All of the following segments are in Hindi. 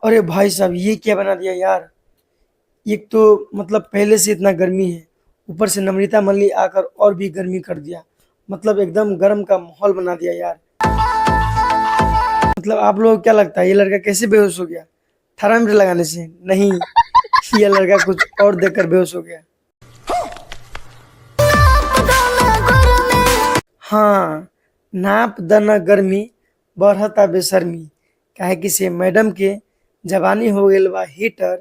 अरे भाई साहब, ये क्या बना दिया यार। एक तो मतलब पहले से इतना गर्मी है, ऊपर से नम्रता मल्ली आकर और भी गर्मी कर दिया। मतलब एकदम गर्म का माहौल बना दिया यार। मतलब आप लोगों को क्या लगता है ये लड़का कैसे बेहोश हो गया? थर्मामीटर लगाने से नहीं, ये लड़का कुछ और देखकर बेहोश हो गया। हाँ, नाप दना गर्मी बढ़ता बेशर्मी। काहे कि से मैडम के जवानी हो गई बा हीटर।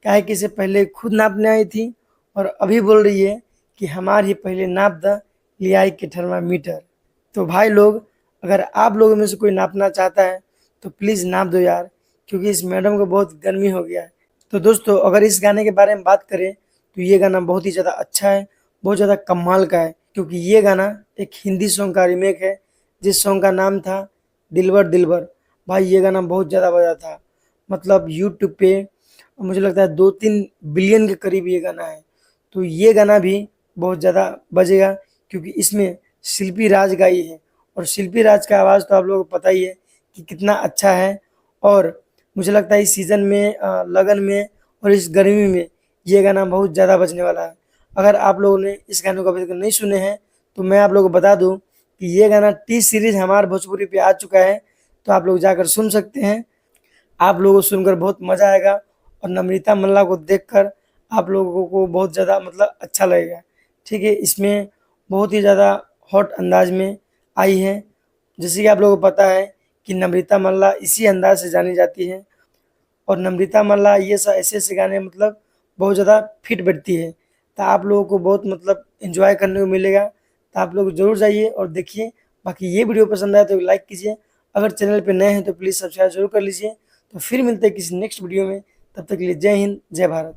काहे कि से पहले खुद नापने आई थी और अभी बोल रही है कि हमारी पहले नाप द, ले आई के थर्मामीटर। तो भाई लोग, अगर आप लोगों में से कोई नापना चाहता है तो प्लीज़ नाप दो यार, क्योंकि इस मैडम को बहुत गर्मी हो गया है। तो दोस्तों, अगर इस गाने के बारे में बात करें तो ये गाना बहुत ही ज़्यादा अच्छा है, बहुत ज़्यादा कमाल का है, क्योंकि ये गाना एक हिंदी सॉन्ग का रीमेक है, जिस सॉन्ग का नाम था दिलबर दिलबर। भाई ये गाना बहुत ज़्यादा बजा था, मतलब यूट्यूब पे मुझे लगता है 2-3 बिलियन के करीब ये गाना है। तो ये गाना भी बहुत ज़्यादा बजेगा, क्योंकि इसमें शिल्पी राज गाई है, और शिल्पी राज का आवाज़ तो आप लोगों को पता ही है कि कितना अच्छा है। और मुझे लगता है इस सीज़न में लगन में और इस गर्मी में ये गाना बहुत ज़्यादा बजने वाला है। अगर आप लोगों ने इस गाने को अभी तक नहीं सुने हैं तो मैं आप लोगों को बता दूं कि ये गाना टी सीरीज़ हमारे भोजपुरी पे आ चुका है, तो आप लोग जाकर सुन सकते हैं। आप लोगों को सुनकर बहुत मज़ा आएगा, और नम्रता मल्ला को देखकर आप लोगों को बहुत ज़्यादा मतलब अच्छा लगेगा। ठीक है, इसमें बहुत ही ज़्यादा हॉट अंदाज में आई है। जैसे कि आप लोगों को पता है कि नम्रता मल्ला इसी अंदाज से जानी जाती है, और नम्रता मल्ला ये सब ऐसे ऐसे गाने मतलब बहुत ज़्यादा फिट बैठती है। तो आप लोगों को बहुत मतलब एंजॉय करने को मिलेगा, तो आप लोग ज़रूर जाइए और देखिए। बाकी ये वीडियो पसंद आए तो लाइक कीजिए, अगर चैनल पे नए हैं तो प्लीज़ सब्सक्राइब जरूर कर लीजिए। तो फिर मिलते हैं किसी नेक्स्ट वीडियो में, तब तक के लिए जय हिंद जय भारत।